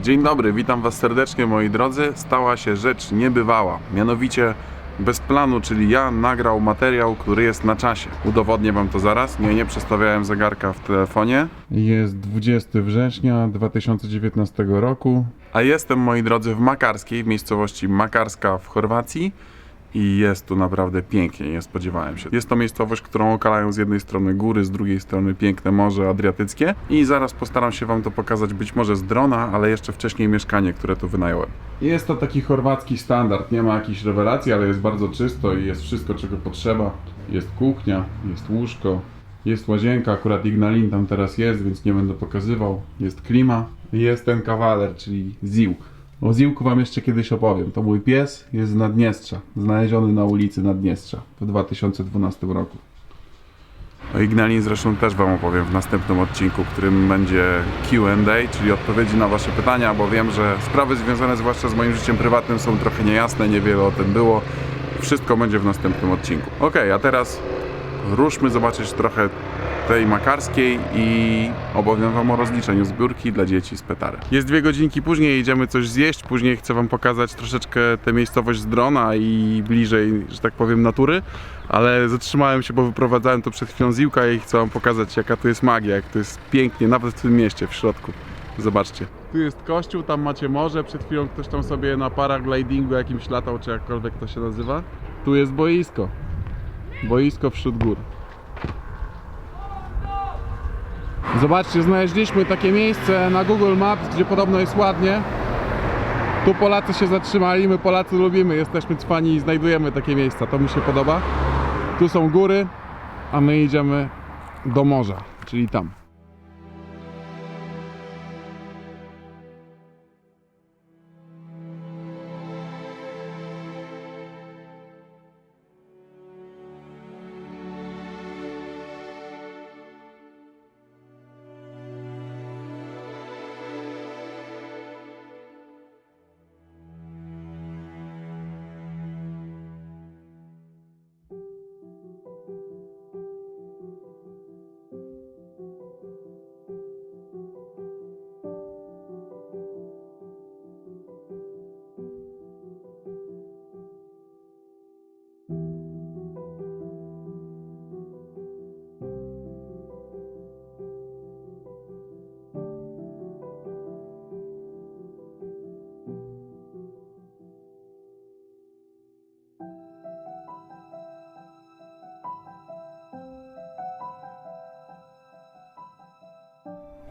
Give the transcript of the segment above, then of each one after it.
Dzień dobry, witam Was serdecznie moi drodzy. Stała się rzecz niebywała, mianowicie bez planu, czyli ja nagrał materiał, który jest na czasie. Udowodnię Wam to zaraz, nie przestawiałem zegarka w telefonie. Jest 20 września 2019 roku. A jestem, moi drodzy, w Makarskiej, w miejscowości Makarska w Chorwacji. I jest tu naprawdę pięknie, nie spodziewałem się. Jest to miejscowość, którą okalają z jednej strony góry, z drugiej strony piękne Morze Adriatyckie. I zaraz postaram się Wam to pokazać być może z drona, ale jeszcze wcześniej mieszkanie, które tu wynająłem. Jest to taki chorwacki standard, nie ma jakichś rewelacji, ale jest bardzo czysto i jest wszystko, czego potrzeba. Jest kuchnia, jest łóżko, jest łazienka, akurat Ignalin tam teraz jest, więc nie będę pokazywał. Jest klima i jest ten kawaler, czyli Ził. O Ziłku Wam jeszcze kiedyś opowiem. To mój pies, jest z Naddniestrza, znaleziony na ulicy Naddniestrza w 2012 roku. O Ignalin zresztą też Wam opowiem w następnym odcinku, którym będzie Q&A, czyli odpowiedzi na Wasze pytania, bo wiem, że sprawy związane zwłaszcza z moim życiem prywatnym są trochę niejasne, niewiele o tym było. Wszystko będzie w następnym odcinku. Ok, a teraz ruszmy zobaczyć trochę tej Makarskiej i opowiem Wam o rozliczeniu zbiórki dla dzieci z Petare. Jest 2 godzinki później, idziemy coś zjeść, później chcę Wam pokazać troszeczkę tę miejscowość z drona i bliżej, że tak powiem, natury, ale zatrzymałem się, bo wyprowadzałem tu przed chwilą Ziłka i chcę Wam pokazać, jaka tu jest magia, jak to jest pięknie, nawet w tym mieście, w środku. Zobaczcie. Tu jest kościół, tam macie morze, przed chwilą ktoś tam sobie na paraglidingu jakimś latał, czy jakkolwiek to się nazywa. Tu jest boisko. Boisko wśród gór. Zobaczcie, znaleźliśmy takie miejsce na Google Maps, gdzie podobno jest ładnie. Tu Polacy się zatrzymali, my Polacy lubimy, jesteśmy cwani i znajdujemy takie miejsca, to mi się podoba. Tu są góry, a my idziemy do morza, czyli tam.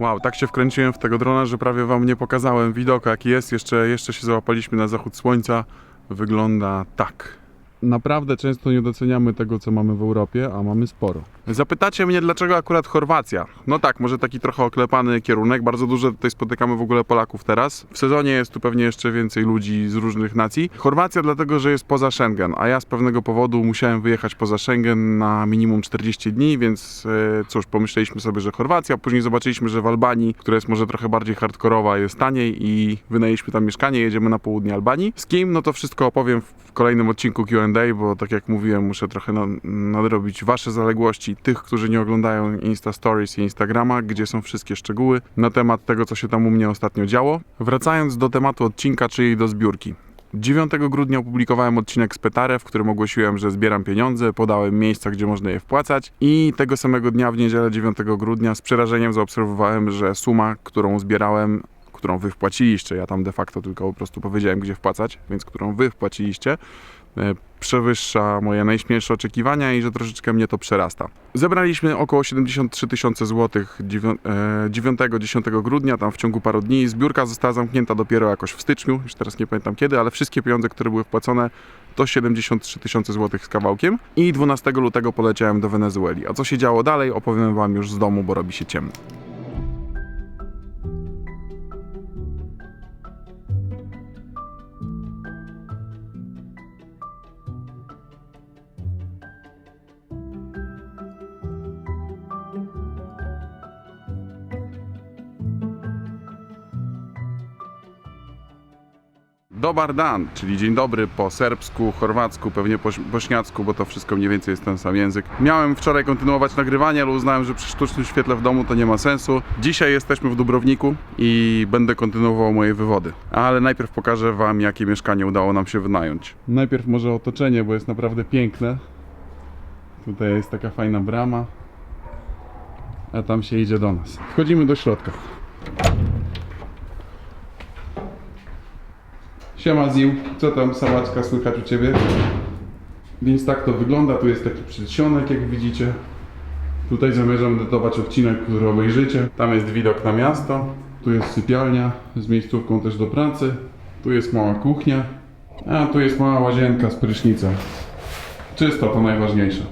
Wow, tak się wkręciłem w tego drona, że prawie Wam nie pokazałem widoku, jaki jest. Jeszcze się załapaliśmy na zachód słońca. Wygląda tak. Naprawdę często nie doceniamy tego, co mamy w Europie, a mamy sporo. Zapytacie mnie, dlaczego akurat Chorwacja? No tak, może taki trochę oklepany kierunek. Bardzo dużo tutaj spotykamy w ogóle Polaków teraz. W sezonie jest tu pewnie jeszcze więcej ludzi z różnych nacji. Chorwacja dlatego, że jest poza Schengen, a ja z pewnego powodu musiałem wyjechać poza Schengen na minimum 40 dni, więc cóż, pomyśleliśmy sobie, że Chorwacja. Później zobaczyliśmy, że w Albanii, która jest może trochę bardziej hardkorowa, jest taniej i wynajęliśmy tam mieszkanie, jedziemy na południe Albanii. Z kim? No to wszystko opowiem w kolejnym odcinku Q&A, bo tak jak mówiłem, muszę trochę nadrobić Wasze zaległości, tych, którzy nie oglądają Insta Stories i Instagrama, gdzie są wszystkie szczegóły na temat tego, co się tam u mnie ostatnio działo. Wracając do tematu odcinka, czyli do zbiórki. 9 grudnia opublikowałem odcinek z Petare, w którym ogłosiłem, że zbieram pieniądze, podałem miejsca, gdzie można je wpłacać i tego samego dnia, w niedzielę 9 grudnia, z przerażeniem zaobserwowałem, że suma, którą zbierałem, którą wy wpłaciliście, ja tam de facto tylko po prostu powiedziałem, gdzie wpłacać, więc którą wy wpłaciliście, przewyższa moje najśmielsze oczekiwania i że troszeczkę mnie to przerasta. Zebraliśmy około 73 tysiące złotych 9-10 grudnia, tam w ciągu paru dni. Zbiórka została zamknięta dopiero jakoś w styczniu, już teraz nie pamiętam kiedy, ale wszystkie pieniądze, które były wpłacone, to 73 tysiące złotych z kawałkiem. I 12 lutego poleciałem do Wenezueli. A co się działo dalej, opowiem Wam już z domu, bo robi się ciemno. Dobar dan, czyli dzień dobry po serbsku, chorwacku, pewnie po bośniacku, bo to wszystko mniej więcej jest ten sam język. Miałem wczoraj kontynuować nagrywanie, ale uznałem, że przy sztucznym świetle w domu to nie ma sensu. Dzisiaj jesteśmy w Dubrowniku i będę kontynuował moje wywody. Ale najpierw pokażę wam, jakie mieszkanie udało nam się wynająć. Najpierw może otoczenie, bo jest naprawdę piękne. Tutaj jest taka fajna brama, a tam się idzie do nas. Wchodzimy do środka. Siema Ził, co tam sałaczka słychać u Ciebie? Więc tak to wygląda, tu jest taki przedsionek, jak widzicie. Tutaj zamierzam edytować odcinek, który obejrzycie. Tam jest widok na miasto, tu jest sypialnia z miejscówką też do pracy. Tu jest mała kuchnia, a tu jest mała łazienka z prysznicem. Czysto, to najważniejsze.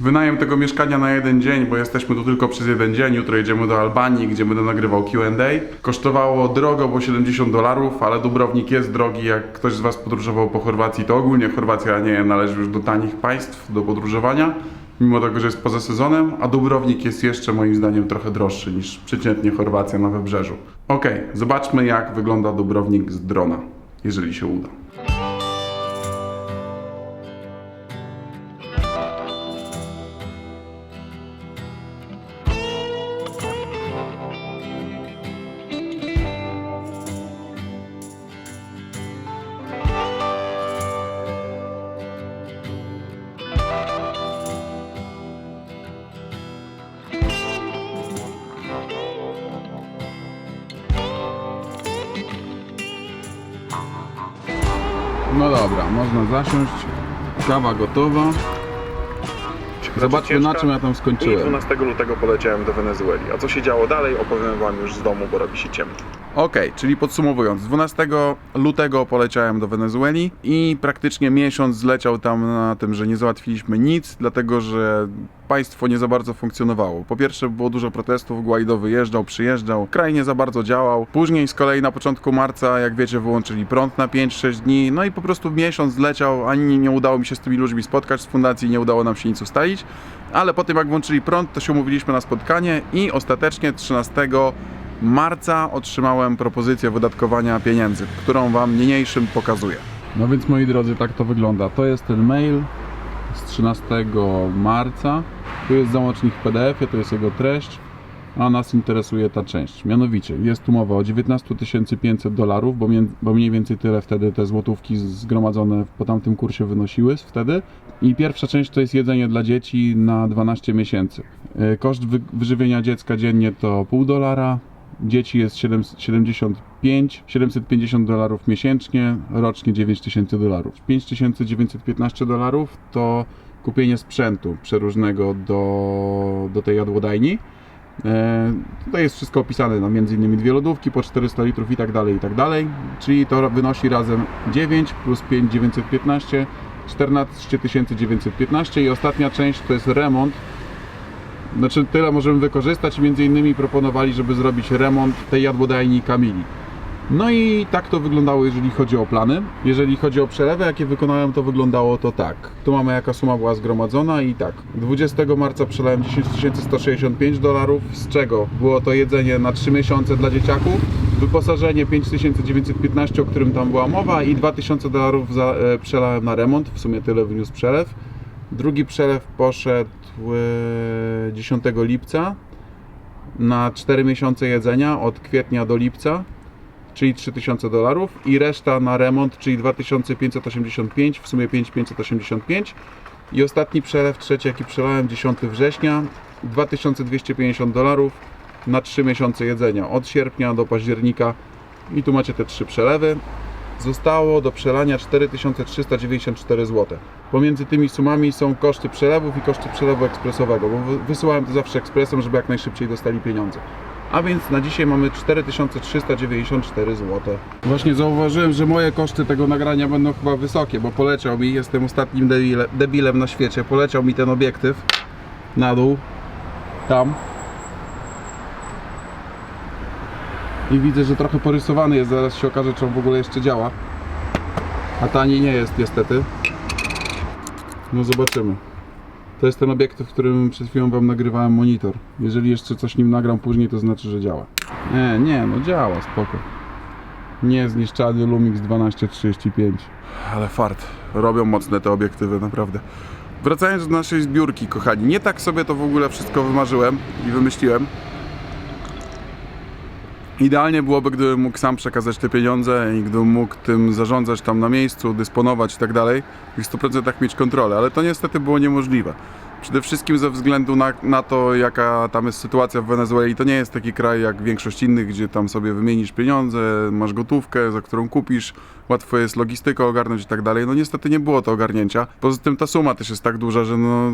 Wynajem tego mieszkania na jeden dzień, bo jesteśmy tu tylko przez jeden dzień. Jutro jedziemy do Albanii, gdzie będę nagrywał Q&A. Kosztowało drogo, bo $70, ale Dubrownik jest drogi. Jak ktoś z Was podróżował po Chorwacji, to ogólnie Chorwacja nie należy już do tanich państw do podróżowania, mimo tego, że jest poza sezonem, a Dubrownik jest jeszcze moim zdaniem trochę droższy niż przeciętnie Chorwacja na wybrzeżu. Ok, zobaczmy, jak wygląda Dubrownik z drona, jeżeli się uda. No dobra, można zasiąść. Kawa gotowa. Zobaczmy, na czym ja tam skończyłem. 12 lutego poleciałem do Wenezueli. A co się działo dalej, opowiem Wam już z domu, bo robi się ciemno. Okej, czyli podsumowując, 12 lutego poleciałem do Wenezueli i praktycznie miesiąc zleciał tam na tym, że nie załatwiliśmy nic, dlatego że państwo nie za bardzo funkcjonowało. Po pierwsze było dużo protestów, Guaido wyjeżdżał, przyjeżdżał, kraj nie za bardzo działał. Później z kolei na początku marca, jak wiecie, wyłączyli prąd na 5-6 dni, no i po prostu miesiąc zleciał, ani nie udało mi się z tymi ludźmi spotkać z fundacji, nie udało nam się nic ustalić, ale po tym jak włączyli prąd, to się umówiliśmy na spotkanie i ostatecznie 13 marca otrzymałem propozycję wydatkowania pieniędzy, którą Wam niniejszym pokazuję. No więc moi drodzy, tak to wygląda. To jest ten mail z 13 marca. Tu jest załącznik w PDF-ie, to jest jego treść, a nas interesuje ta część. Mianowicie jest tu mowa o $19 500, bo mniej więcej tyle wtedy te złotówki zgromadzone po tamtym kursie wynosiły wtedy. I pierwsza część to jest jedzenie dla dzieci na 12 miesięcy. Koszt wyżywienia dziecka dziennie to $0,5. Dzieci jest $750 miesięcznie, rocznie $9000. $5915 to kupienie sprzętu przeróżnego do tej jadłodajni. Tutaj jest wszystko opisane, no między innymi 2 lodówki po 400 litrów i tak dalej, czyli to wynosi razem 9 plus 5 915, 14 915 i ostatnia część to jest remont. Znaczy tyle możemy wykorzystać i między innymi proponowali, żeby zrobić remont tej jadłodajni Kamili. No i tak to wyglądało, jeżeli chodzi o plany. Jeżeli chodzi o przelewy, jakie wykonałem, to wyglądało to tak. Tu mamy jaka suma była zgromadzona i tak. 20 marca przelałem $10 165, z czego było to jedzenie na 3 miesiące dla dzieciaków, wyposażenie 5915, o którym tam była mowa i $2000 przelałem na remont, w sumie tyle wyniósł przelew. Drugi przelew poszedł 10 lipca na 4 miesiące jedzenia od kwietnia do lipca, czyli $3000 i reszta na remont, czyli 2585, w sumie 5585 i ostatni przelew, trzeci jaki przelałem 10 września, $2250 na 3 miesiące jedzenia od sierpnia do października i tu macie te 3 przelewy. Zostało do przelania 4394 zł. Pomiędzy tymi sumami są koszty przelewów i koszty przelewu ekspresowego, bo wysyłałem to zawsze ekspresem, żeby jak najszybciej dostali pieniądze. A więc na dzisiaj mamy 4394 zł. Właśnie zauważyłem, że moje koszty tego nagrania będą chyba wysokie, bo poleciał mi, jestem ostatnim debilem na świecie, poleciał mi ten obiektyw na dół, tam. I widzę, że trochę porysowany jest, zaraz się okaże, czy on w ogóle jeszcze działa. A tani nie jest niestety. No zobaczymy. To jest ten obiektyw, w którym przed chwilą Wam nagrywałem monitor. Jeżeli jeszcze coś nim nagram później, to znaczy, że działa. Nie, no działa, spoko. Niezniszczalny Lumix 1235. Ale fart. Robią mocne te obiektywy, naprawdę. Wracając do naszej zbiórki, kochani. Nie tak sobie to w ogóle wszystko wymarzyłem i wymyśliłem. Idealnie byłoby, gdybym mógł sam przekazać te pieniądze i gdybym mógł tym zarządzać tam na miejscu, dysponować i tak dalej i w 100% mieć kontrolę, ale to niestety było niemożliwe. Przede wszystkim ze względu na to, jaka tam jest sytuacja w Wenezueli. To nie jest taki kraj jak większość innych, gdzie tam sobie wymienisz pieniądze, masz gotówkę, za którą kupisz, łatwo jest logistykę ogarnąć i tak dalej. No niestety nie było to ogarnięcia. Poza tym ta suma też jest tak duża, że no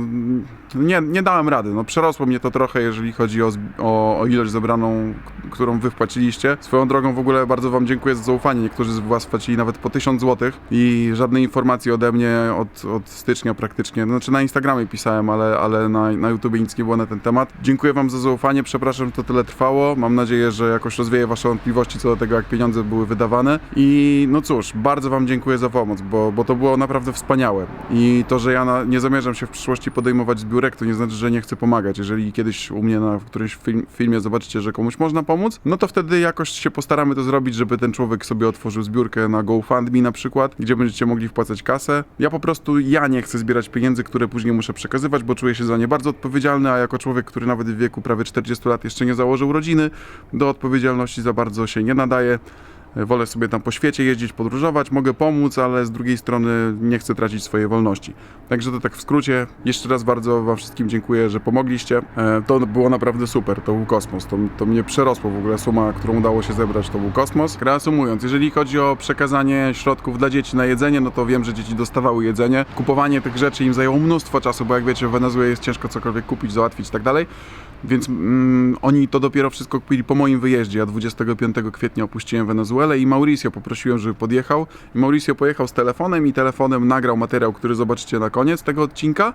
nie dałem rady. No przerosło mnie to trochę, jeżeli chodzi o ilość zebraną, którą wy wpłaciliście. Swoją drogą w ogóle bardzo wam dziękuję za zaufanie. Niektórzy z was wpłacili nawet po 1000 zł i żadnej informacji ode mnie od stycznia praktycznie. Znaczy na Instagramie pisałem, ale na YouTubie nic nie było na ten temat. Dziękuję wam za zaufanie, przepraszam, że to tyle trwało. Mam nadzieję, że jakoś rozwieję wasze wątpliwości co do tego, jak pieniądze były wydawane. I no cóż, bardzo wam dziękuję za pomoc, bo to było naprawdę wspaniałe. I to, że ja nie zamierzam się w przyszłości podejmować zbiórek, to nie znaczy, że nie chcę pomagać. Jeżeli kiedyś u mnie w którymś filmie zobaczycie, że komuś można pomóc, no to wtedy jakoś się postaramy to zrobić, żeby ten człowiek sobie otworzył zbiórkę na GoFundMe na przykład, gdzie będziecie mogli wpłacać kasę. Ja nie chcę zbierać pieniędzy, które później muszę przekazywać, bo czuję się za nie bardzo odpowiedzialny, a jako człowiek, który nawet w wieku prawie 40 lat jeszcze nie założył rodziny, do odpowiedzialności za bardzo się nie nadaje. Wolę sobie tam po świecie jeździć, podróżować, mogę pomóc, ale z drugiej strony nie chcę tracić swojej wolności. Także to tak w skrócie. Jeszcze raz bardzo wam wszystkim dziękuję, że pomogliście. To było naprawdę super, to był kosmos. To mnie przerosło w ogóle, suma, którą udało się zebrać, to był kosmos. Reasumując, jeżeli chodzi o przekazanie środków dla dzieci na jedzenie, no to wiem, że dzieci dostawały jedzenie. Kupowanie tych rzeczy im zajęło mnóstwo czasu, bo jak wiecie, w Wenezueli jest ciężko cokolwiek kupić, załatwić i tak dalej. Więc oni to dopiero wszystko kupili po moim wyjeździe. Ja 25 kwietnia opuściłem Wenezuelę i Mauricio poprosiłem, żeby podjechał. I Mauricio pojechał z telefonem i telefonem nagrał materiał, który zobaczycie na koniec tego odcinka.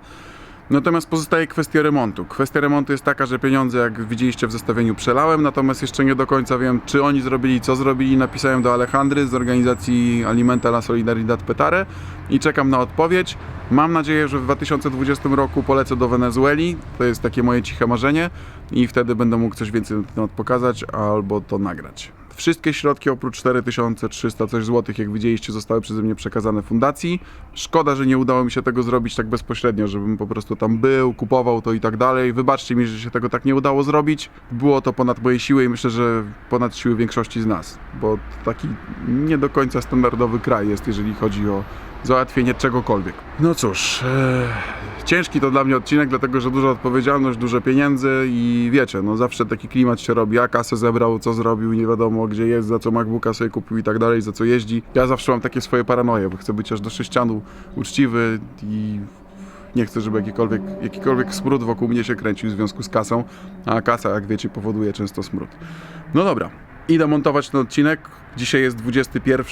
Natomiast pozostaje kwestia remontu. Kwestia remontu jest taka, że pieniądze, jak widzieliście w zestawieniu, przelałem, natomiast jeszcze nie do końca wiem, czy oni zrobili, co zrobili. Napisałem do Alejandry z organizacji Alimenta la Solidaridad Petare i czekam na odpowiedź. Mam nadzieję, że w 2020 roku polecę do Wenezueli. To jest takie moje ciche marzenie i wtedy będę mógł coś więcej na ten temat pokazać albo to nagrać. Wszystkie środki oprócz 4300 coś złotych, jak widzieliście, zostały przeze mnie przekazane fundacji. Szkoda, że nie udało mi się tego zrobić tak bezpośrednio, żebym po prostu tam był, kupował to i tak dalej. Wybaczcie mi, że się tego tak nie udało zrobić. Było to ponad moje siły i myślę, że ponad siły większości z nas, bo taki nie do końca standardowy kraj jest, jeżeli chodzi o załatwienie czegokolwiek. No cóż, ciężki to dla mnie odcinek, dlatego że duża odpowiedzialność, dużo pieniędzy i wiecie, no zawsze taki klimat się robi, a kasę zebrał, co zrobił, nie wiadomo gdzie jest, za co MacBooka sobie kupił i tak dalej, za co jeździ. Ja zawsze mam takie swoje paranoje, bo chcę być aż do sześcianu uczciwy i nie chcę, żeby jakikolwiek smród wokół mnie się kręcił w związku z kasą, a kasa, jak wiecie, powoduje często smród. No dobra, idę montować ten odcinek. Dzisiaj jest 21,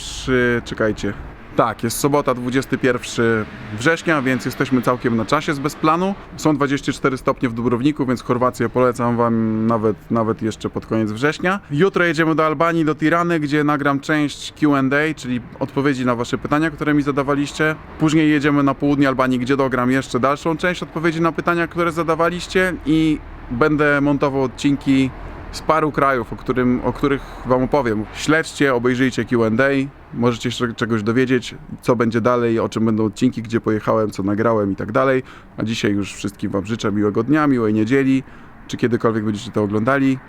czekajcie. Tak, jest sobota 21 września, więc jesteśmy całkiem na czasie z Bezplanu. Są 24 stopnie w Dubrowniku, więc Chorwację polecam wam nawet jeszcze pod koniec września. Jutro jedziemy do Albanii, do Tirany, gdzie nagram część Q&A, czyli odpowiedzi na wasze pytania, które mi zadawaliście. Później jedziemy na południe Albanii, gdzie dogram jeszcze dalszą część odpowiedzi na pytania, które zadawaliście i będę montował odcinki z paru krajów, o których wam opowiem. Śledźcie, obejrzyjcie Q&A, możecie się czegoś dowiedzieć, co będzie dalej, o czym będą odcinki, gdzie pojechałem, co nagrałem i tak dalej. A dzisiaj już wszystkim wam życzę miłego dnia, miłej niedzieli, czy kiedykolwiek będziecie to oglądali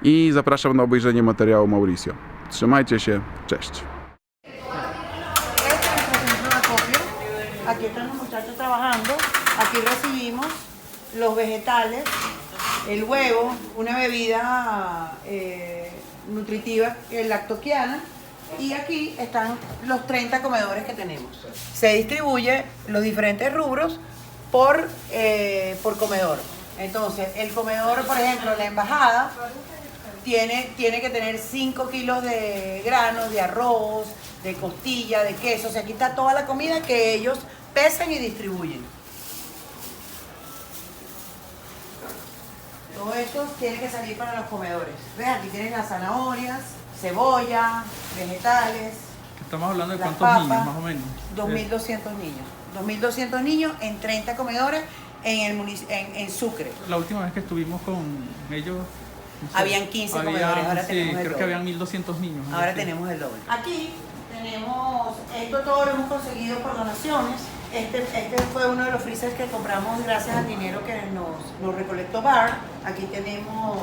i zapraszam na obejrzenie materiału Mauricio. Trzymajcie się, cześć! Aquí están los muchachos trabajando, aquí recibimos los vegetales, el huevo, una bebida nutritiva, lactoquiana, y aquí están los 30 comedores que tenemos. Se distribuye los diferentes rubros por comedor. Entonces, el comedor, por ejemplo, la embajada, tiene que tener 5 kilos de granos, de arroz, de costilla, de queso. O sea, aquí está toda la comida que ellos pesan y distribuyen. Todo esto tiene que salir para los comedores. ¿Ves? Aquí tienes las zanahorias, cebolla, vegetales. Estamos hablando de las cuántos papas, niños, más o menos. 2.200 niños. 2.200 niños en 30 comedores en Sucre. La última vez que estuvimos con ellos Habían 15 comedores, ahora sí, tenemos el creo doble. que habían 1200 niños. Ahora Sí. tenemos el doble. Aquí tenemos, esto todo lo hemos conseguido por donaciones. Este fue uno de los freezers que compramos gracias al dinero que nos recolectó Bar. Aquí tenemos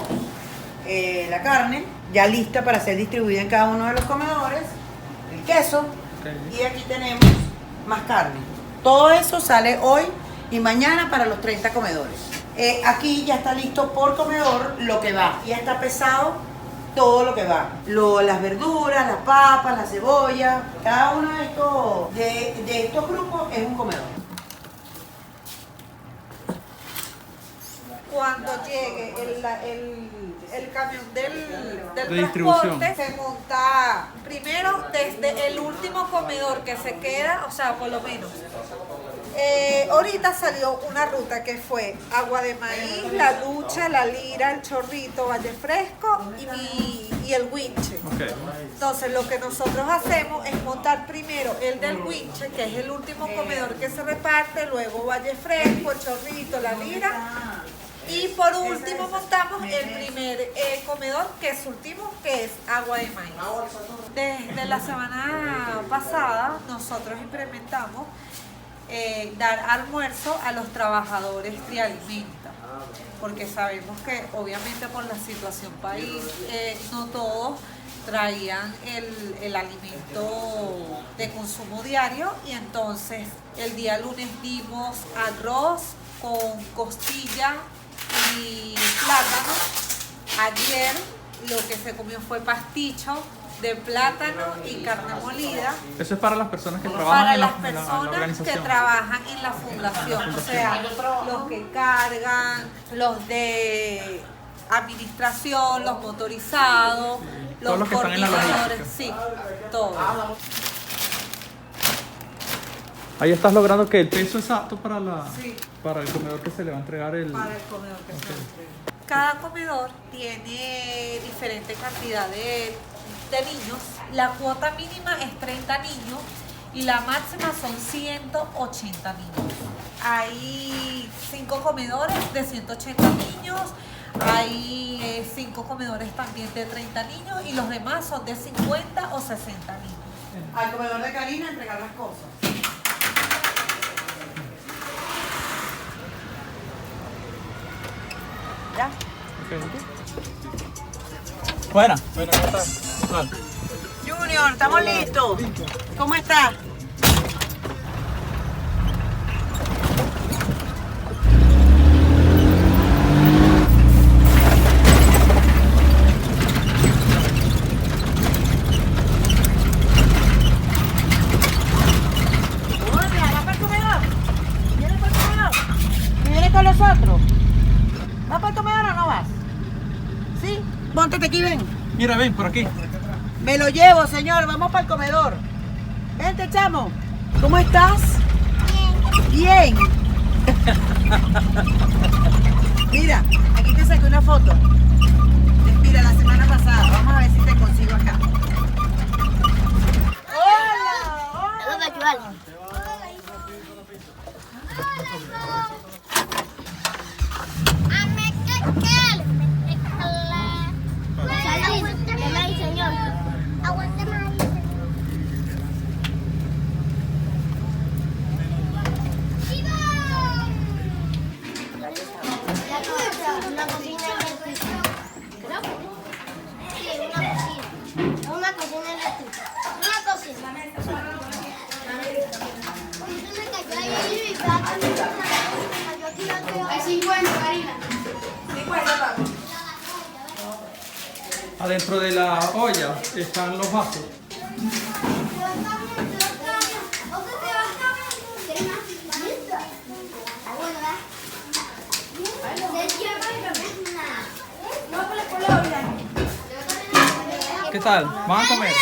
la carne ya lista para ser distribuida en cada uno de los comedores, el queso, Ok. y aquí tenemos más carne. Todo eso sale hoy y mañana para los 30 comedores. Aquí ya está listo por comedor lo que va, ya está pesado todo lo que va. Las verduras, las papas, la cebolla, cada uno de estos grupos es un comedor. Cuando llegue el camión del distribución. transporte, se monta primero desde el último comedor que se queda, o sea, por lo menos. Ahorita salió una ruta que fue Agua de Maíz, La Lucha, La Lira, El Chorrito, Valle Fresco y el Huinche. Ok. Entonces lo que nosotros hacemos es montar primero el del Huinche, que es el último comedor que se reparte, luego Valle Fresco, El Chorrito, La Lira. Y por último montamos el primer comedor que surtimos, que es Agua de Maíz. Desde la semana pasada nosotros implementamos dar almuerzo a los trabajadores Trialimenta, porque sabemos que obviamente por la situación país no todos traían el alimento de consumo diario, y entonces el día lunes dimos arroz con costilla y plátano. Ayer lo que se comió fue pasticho de plátano y carne molida Eso es para las personas que trabajan para en la, las en la personas que organización. trabajan en la fundación, o sea, los que cargan, los de administración, los motorizados, todos los que están en la coordinadores, logística. sí, todo. Ahí estás logrando que el peso exacto para Sí. para el comedor que se le va a entregar el... Para el comedor que se entrega. Cada comedor tiene diferente cantidad de niños. La cuota mínima es 30 niños y la máxima son 180 niños. Hay 5 comedores de 180 niños, hay 5 comedores también de 30 niños y los demás son de 50 o 60 niños. Al comedor de Karina entregar las cosas. ¿Ya? Buena, ¿cómo estás? Junior, estamos listos. ¿Cómo estás? Hola, ¿vas para el comedor? ¿Vienes para el comedor? ¿Y vienes con nosotros? ¿Vas para el comedor o no vas? ¿Sí? Póntate aquí, ven. Mira, ven, por aquí. Me lo llevo, señor. Vamos para el comedor. Vente, chamo. ¿Cómo estás? Bien. Bien. Mira, aquí te saqué una foto. Mira, la semana pasada. Vamos a ver si te consigo acá. Hola. Una cocina eléctrica. Sí, una cocina eléctrica. Una cocina. Se me cayó ahí y cayó aquí. Hay 50, Karina. 50, papi. Adentro de la olla están los vasos. ¿Qué tal? ¿Van a comer?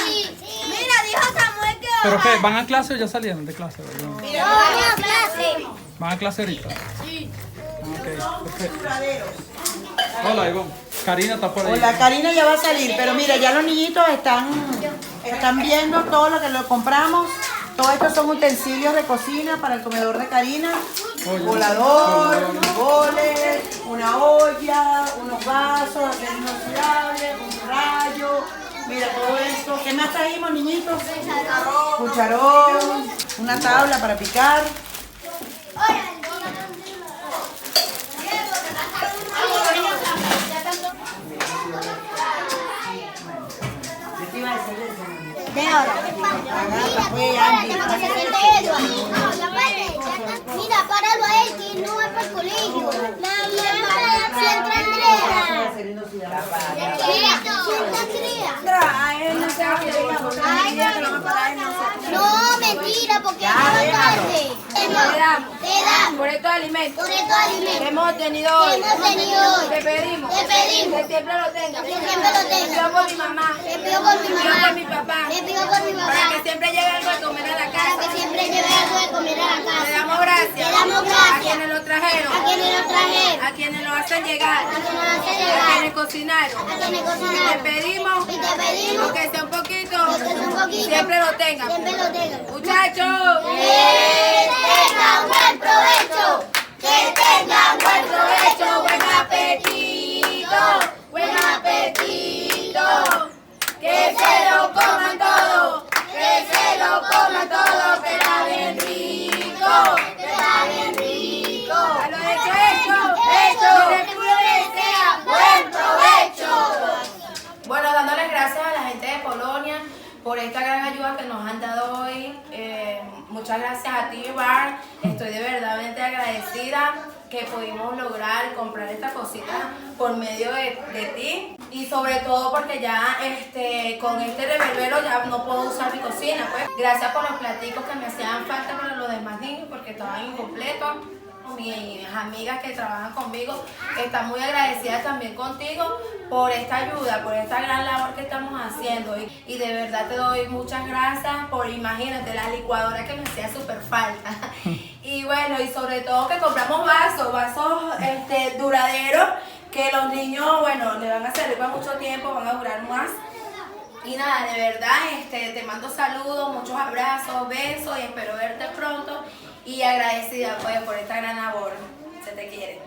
Mira, dijo Samuel que ¿Pero qué? ¿Van a clase o ya salieron de clase? ¿No? a clase. ¿Van a clase ahorita? Sí. Ok, perfecto. Churaderos. Hola, Ivonne. Karina está por ahí. Hola, Karina ya va a salir, pero mira, ya los niñitos están viendo todo lo que lo compramos. Todos estos son utensilios de cocina para el comedor de Karina. colador, unos boles, una olla, unos vasos, acero inoxidable, un rayo. Mira todo esto. ¿Qué más trajimos, niñitos? Cucharón, una tabla para picar. ¿Qué te iba a decir eso? Mira, páralo a él, que no va para el colegio. Si entra Andrea. A él no se va a quedar, No, mentira, porque ya va tarde. Te damos. Por estos alimentos Por estos alimentos que hemos tenido hoy. Te pedimos. Te pedimos. Que siempre lo tengas. Que siempre lo tengas. Te pido por mi mamá. Te pido por mi Te pido mamá. por mi papá. Te pido por mi Para papá. que siempre lleve algo de comer a la Para casa. que siempre lleve algo de comer a la Te casa. damos gracias. Te damos gracias. A quienes lo trajeron. A quienes lo trajeron. A quienes lo hacen llegar. A quienes lo hacen A llegar. quienes cocinaron. A quienes Te cocinaron. pedimos. Y te pedimos Que sea un poquito. que sea un poquito. Siempre lo tengan. Siempre lo tengan. Muchachos. Que tengan buen provecho. Que tengan buen provecho. Buen apetito. Buen apetito. Que se lo coman todo. Que se lo coman todo. Que está bien rico. Que está bien rico. A lo hecho. Que se sea buen provecho. Bueno, dándoles gracias a la gente de Polonia por esta gran ayuda que nos han dado hoy. Muchas gracias a ti, Bar. Estoy de verdadmente agradecida que pudimos lograr comprar esta cosita por medio de ti. Y sobre todo porque ya con este reverbero ya no puedo usar mi cocina. Pues. Gracias por los platicos que me hacían falta para los demás niños porque estaban incompletos. Mis amigas que trabajan conmigo están muy agradecidas también contigo por esta ayuda, por esta gran labor que estamos haciendo y de verdad te doy muchas gracias por, imagínate, la licuadora que me hacía súper falta y bueno, y sobre todo que compramos vasos duraderos que los niños, bueno, le van a servir para mucho tiempo, van a durar más. Y nada, de verdad, te mando saludos, muchos abrazos, besos y espero verte pronto. Y agradecida pues por esta gran labor. Se te quiere.